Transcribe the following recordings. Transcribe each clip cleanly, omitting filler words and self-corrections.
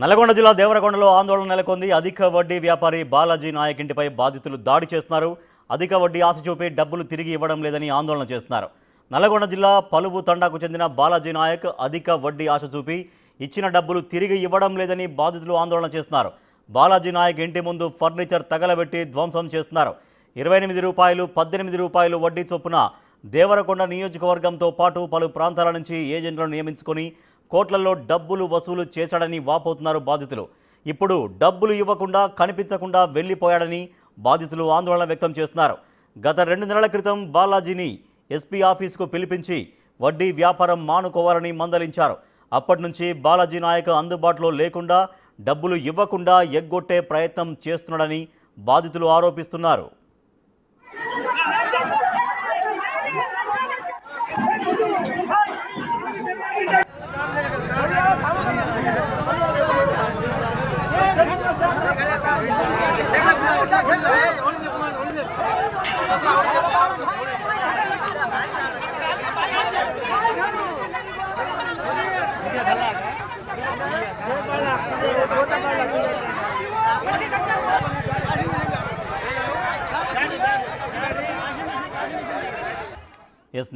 నల్గొండ జిల్లా దేవరకొండలో ఆందోళన నెలకొంది. అధిక వడ్డీ వ్యాపారి బాలాజీ నాయక్ ఇంటిపై బాధితులు దాడి చేస్తున్నారు. అధిక వడ్డీ ఆశ చూపి డబ్బులు తిరిగి ఇవ్వడం లేదని ఆందోళన చేస్తున్నారు. నల్గొండ జిల్లా పలువు తండాకు చెందిన బాలాజీ నాయక్ అధిక వడ్డీ ఆశ చూపి ఇచ్చిన డబ్బులు తిరిగి ఇవ్వడం లేదని బాధితులు ఆందోళన చేస్తున్నారు. బాలాజీ నాయక్ ఇంటి ముందు ఫర్నిచర్ తగలబెట్టి ధ్వంసం చేస్తున్నారు. 28 రూపాయలు 18 రూపాయలు వడ్డీ చొప్పున దేవరకొండ నియోజకవర్గంతో పాటు పలు ప్రాంతాల నుంచి ఏజెంట్లను నియమించుకొని కోట్లలో డబ్బులు వసూలు చేశాడని వాపోతున్నారు బాధితులు. ఇప్పుడు డబ్బులు ఇవ్వకుండా కనిపించకుండా వెళ్లిపోయాడని బాధితులు ఆందోళన వ్యక్తం చేస్తున్నారు. గత 2 నెలల క్రితం బాలాజీని ఎస్పీ ఆఫీసుకు పిలిపించి వడ్డీ వ్యాపారం మానుకోవాలని మందలించారు. అప్పటి నుంచి బాలాజీ నాయక్ అందుబాటులో లేకుండా డబ్బులు ఇవ్వకుండా ఎగ్గొట్టే ప్రయత్నం చేస్తున్నాడని బాధితులు ఆరోపిస్తున్నారు.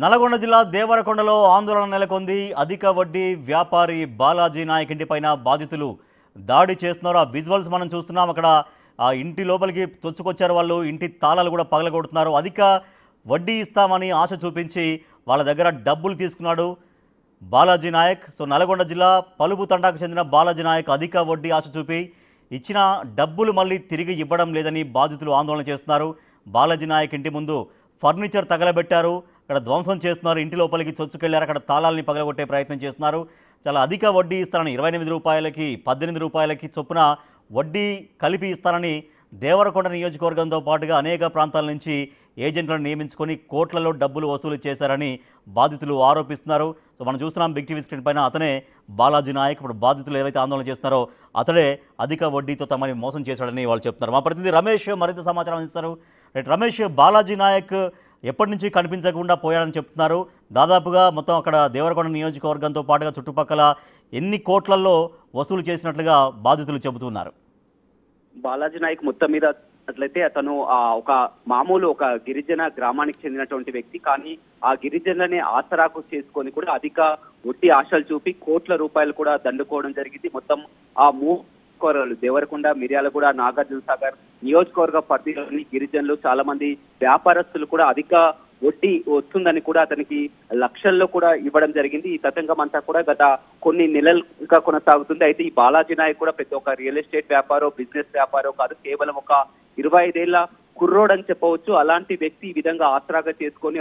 నల్గొండ జిల్లా దేవరకొండలో ఆందోళన నెలకొంది. అధిక వడ్డీ వ్యాపారి బాలాజీ నాయక్ ఇంటిపైన బాధితులు దాడి చేస్తున్నారు. ఆ విజువల్స్ మనం చూస్తున్నాం. అక్కడ ఆ ఇంటి లోపలికి తొచ్చుకొచ్చారు వాళ్ళు. ఇంటి తాళాలు కూడా పగలగొడుతున్నారు. అధిక వడ్డీ ఇస్తామని ఆశ చూపించి వాళ్ళ దగ్గర డబ్బులు తీసుకున్నాడు బాలాజీ నాయక్. నల్గొండ జిల్లా పలుపు తండాకు చెందిన బాలాజీ నాయక్ అధిక వడ్డీ ఆశ చూపి ఇచ్చిన డబ్బులు మళ్ళీ తిరిగి ఇవ్వడం లేదని బాధితులు ఆందోళన చేస్తున్నారు. బాలాజీ నాయక్ ఇంటి ముందు ఫర్నిచర్ తగలబెట్టారు. అక్కడ ధ్వంసం చేస్తున్నారు. ఇంటి లోపలికి చొచ్చుకెళ్లారు. అక్కడ తాళాలని పగలగొట్టే ప్రయత్నం చేస్తున్నారు. చాలా అధిక వడ్డీ ఇస్తారని 28 రూపాయలకి 18 రూపాయలకి చొప్పున వడ్డీ కలిపి ఇస్తారని దేవరకొండ నియోజకవర్గంతో పాటుగా అనేక ప్రాంతాల నుంచి ఏజెంట్లను నియమించుకొని కోట్లలో డబ్బులు వసూలు చేశారని బాధితులు ఆరోపిస్తున్నారు. మనం చూస్తున్నాం బిగ్ టీవీ స్క్రీన్ పైన అతనే బాలాజీ నాయక్. ఇప్పుడు బాధితులు ఏవైతే ఆందోళన చేస్తున్నారో అతడే అధిక వడ్డీతో తమని మోసం చేశాడని వాళ్ళు చెప్తున్నారు. మా ప్రతినిధి రమేష్ మరింత సమాచారం అందిస్తారు. రమేష్, బాలాజీ నాయక్ ఎప్పటి నుంచి కనిపించకుండా పోయాడని చెప్తున్నారు. దాదాపుగా మొత్తం అక్కడ దేవరకొండ నియోజకవర్గంతో పాటుగా చుట్టుపక్కల ఎన్ని కోట్లలో వసూలు చేసినట్లుగా బాధితులు చెబుతున్నారు? బాలాజీ నాయక్ మొత్తం మీద అట్లయితే అతను ఒక మామూలు ఒక గిరిజన గ్రామానికి చెందినటువంటి వ్యక్తి. కానీ ఆ గిరిజనులని ఆసరాకు చేసుకొని కూడా అధిక వడ్డీ ఆశలు చూపి కోట్ల రూపాయలు కూడా దండుకోవడం జరిగింది. మొత్తం ఆ దేవరకొండ, మిర్యాలగూడ, నాగార్జున సాగర్ నియోజకవర్గ పరిధిలోని గిరిజనులు చాలా మంది వ్యాపారస్తులు కూడా అధిక వడ్డీ వస్తుందని కూడా అతనికి లక్షల్లో కూడా ఇవ్వడం జరిగింది. ఈ తతంగం అంతా కూడా గత కొన్ని నెలలుగా కొనసాగుతుంది. అయితే ఈ బాలాజీ నాయక్ కూడా పెద్ద ఒక రియల్ ఎస్టేట్ వ్యాపారం, బిజినెస్ వ్యాపారం కాదు, కేవలం ఒక 25 ఏళ్ల కుర్రోడని చెప్పవచ్చు. అలాంటి వ్యక్తి ఈ విధంగా ఆసరాగా చేసుకొని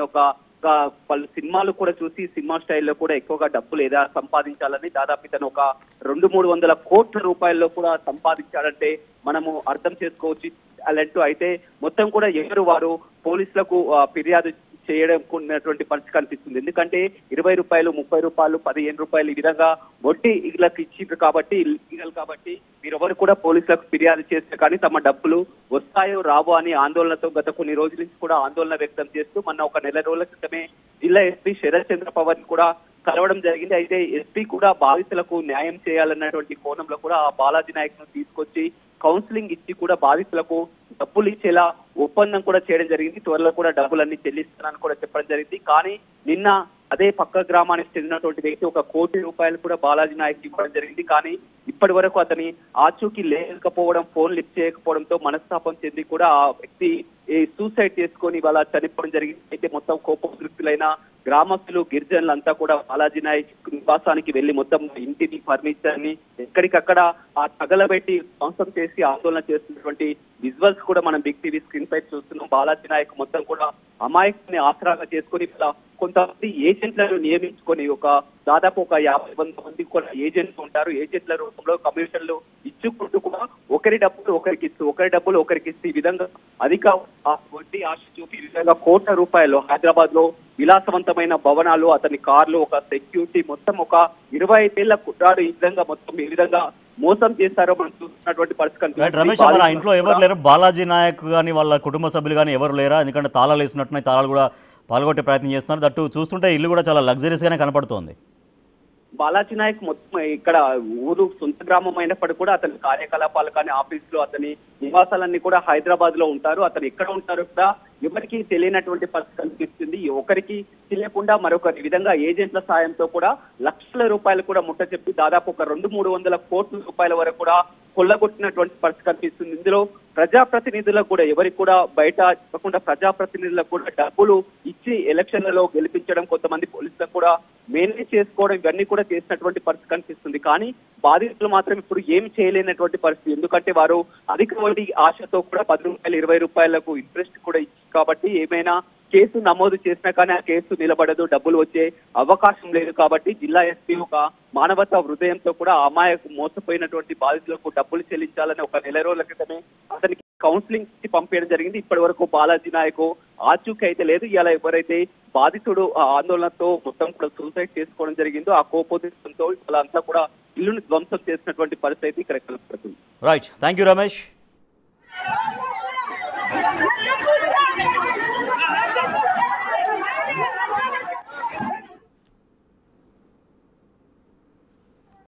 పలు సినిమాలు కూడా చూసి సినిమా స్టైల్లో కూడా ఎక్కువగా డబ్బులు ఏదా సంపాదించాలని దాదాపు ఇతను ఒక 200-300 కోట్ల రూపాయల్లో కూడా సంపాదించాడంటే మనము అర్థం చేసుకోవచ్చు. అలాంటి అయితే మొత్తం కూడా ఎవరు వారు పోలీసులకు ఫిర్యాదు చేయడం ఉన్నటువంటి పరిస్థితి కనిపిస్తుంది. ఎందుకంటే 20 రూపాయలు, 30 రూపాయలు, 15 రూపాయలు ఈ విధంగా వడ్డీ ఇళ్ళకి ఇచ్చిండ్రు కాబట్టి కాబట్టి మీరెవరు కూడా పోలీసులకు ఫిర్యాదు చేస్తే కానీ తమ డబ్బులు వస్తాయో రావో అని ఆందోళనతో గత కొన్ని రోజుల నుంచి కూడా ఆందోళన వ్యక్తం చేస్తూ మొన్న ఒక నెల రోజుల క్రితమే జిల్లా ఎస్పీ శరత్ చంద్ర పవన్ కూడా కలవడం జరిగింది. అయితే ఎస్పీ కూడా బాధితులకు న్యాయం చేయాలన్నటువంటి కోణంలో కూడా ఆ బాలాజీ నాయక్ ను తీసుకొచ్చి కౌన్సిలింగ్ ఇచ్చి కూడా బాధితులకు డబ్బులు ఇచ్చేలా ఒప్పందం కూడా చేయడం జరిగింది. త్వరలో కూడా డబ్బులన్నీ చెల్లిస్తానని కూడా చెప్పడం జరిగింది. కానీ నిన్న అదే పక్క గ్రామానికి చెందినటువంటి వ్యక్తి 1 కోటి రూపాయలు కూడా బాలాజీ నాయక్ ఇవ్వడం జరిగింది. కానీ ఇప్పటి వరకు అతని ఆచూకీ లేకపోవడం, ఫోన్ లిఫ్ట్ చేయకపోవడంతో మనస్తాపం చెంది కూడా ఆ వ్యక్తి సూసైడ్ చేసుకొని ఇవాళ చనిపోవడం జరిగింది. అయితే మొత్తం కోపోద్రిక్తులైన గ్రామస్తులు, గిరిజనులంతా కూడా బాలాజీ నాయక్ నివాసానికి వెళ్లి మొత్తం ఇంటిని, ఫర్నిచర్ ని ఎక్కడికక్కడ ఆ తగలబెట్టి ధ్వంసం చేసి ఆందోళన చేస్తున్నటువంటి విజువల్స్ కూడా మనం బిగ్ టీవీ స్క్రీన్ పై చూస్తున్నాం. బాలాజీ నాయక్ మొత్తం కూడా అమాయకుని ఆసరాగా చేసుకొని కొంతమంది ఏజెంట్లను నియమించుకొని దాదాపు ఒక 50 మంది కూడా ఏజెంట్స్ ఉంటారు. ఏజెంట్ల రూపంలో కమిషన్లు ఇచ్చుకుంటూ కూడా ఒకరి డబ్బులు ఒకరికి ఇస్తూ ఈ విధంగా అధిక వడ్డీ ఆశ చూపి ఈ విధంగా కోట్ల రూపాయలు హైదరాబాద్ లో విలాసవంతమైన భవనాలు, అతని కార్లు, ఒక సెక్యూరిటీ, మొత్తం ఒక 25 ఏళ్ల కుట్రాడు ఈ విధంగా మోసం చేస్తారో మనం చూస్తున్నటువంటి పరిస్థితి. రమేష్, ఇంట్లో ఎవరు లేరు? బాలాజీ నాయక్ కానీ వాళ్ళ కుటుంబ సభ్యులు కానీ ఎవరు లేరా? ఎందుకంటే తాళాలు వేసినట్టున్నాయి, తాళాలు కూడా పగలగొట్టే ప్రయత్నం చేస్తున్నారు. దట్టు చూస్తుంటే ఇల్లు కూడా చాలా లగ్జరీస్గానే కనపడుతోంది. బాలాజీ నాయక్ మొత్తం ఇక్కడ ఊరు సొంత గ్రామం అయినప్పటికీ కూడా అతని కార్యకలాపాలు కానీ ఆఫీసులు అతని నివాసాలన్నీ కూడా హైదరాబాద్ లో ఉంటారు. అతను ఎక్కడ ఉంటారో కూడా ఎవరికి తెలియనటువంటి పరిస్థితి కనిపిస్తుంది. ఒకరికి తెలియకుండా మరొకరి విధంగా ఏజెంట్ల సాయంతో కూడా లక్షల రూపాయలు కూడా ముట్ట చెప్పి దాదాపు ఒక 200-300 కోట్ల రూపాయల వరకు కూడా కొల్లగొట్టినటువంటి పరిస్థితి కనిపిస్తుంది. ఇందులో ప్రజాప్రతినిధులకు కూడా ఎవరికి కూడా బయట చెప్పకుండా ప్రజాప్రతినిధులకు కూడా డబ్బులు ఇచ్చి ఎలక్షన్లలో గెలిపించడం, కొంతమంది పోలీసులకు కూడా మేనేజ్ చేసుకోవడం, ఇవన్నీ కూడా చేసినటువంటి పరిస్థితి కనిపిస్తుంది. కానీ బాధితులు మాత్రం ఇప్పుడు ఏమి చేయలేనటువంటి పరిస్థితి. ఎందుకంటే వారు అధిక వడ్డీ ఆశతో కూడా 10 రూపాయలు 20 రూపాయలకు ఇంట్రెస్ట్ కూడా ఇచ్చి కాబట్టి ఏమైనా కేసు నమోదు చేసినా కానీ ఆ కేసు నిలబడదు, డబ్బులు వచ్చే అవకాశం లేదు. కాబట్టి జిల్లా ఎస్పీ ఒక మానవతా హృదయంతో కూడా అమాయకు మోసపోయినటువంటి బాధితులకు డబ్బులు చెల్లించాలని ఒక నెల రోజుల క్రితమే అతనికి కౌన్సిలింగ్ కి పంపించడం జరిగింది. ఇప్పటి వరకు బాలాజీ నాయక్ ఆచూకీ అయితే లేదు. ఇలా ఎవరైతే బాధితుడు ఆ ఆందోళనతో మొత్తం కూడా సూసైడ్ చేసుకోవడం జరిగిందో ఆ కోపోద్రేకంతో వాళ్ళంతా కూడా ఇల్లును ధ్వంసం చేసినటువంటి పరిస్థితి ఇక్కడ కనపడుతుంది. Right, thank you Ramesh.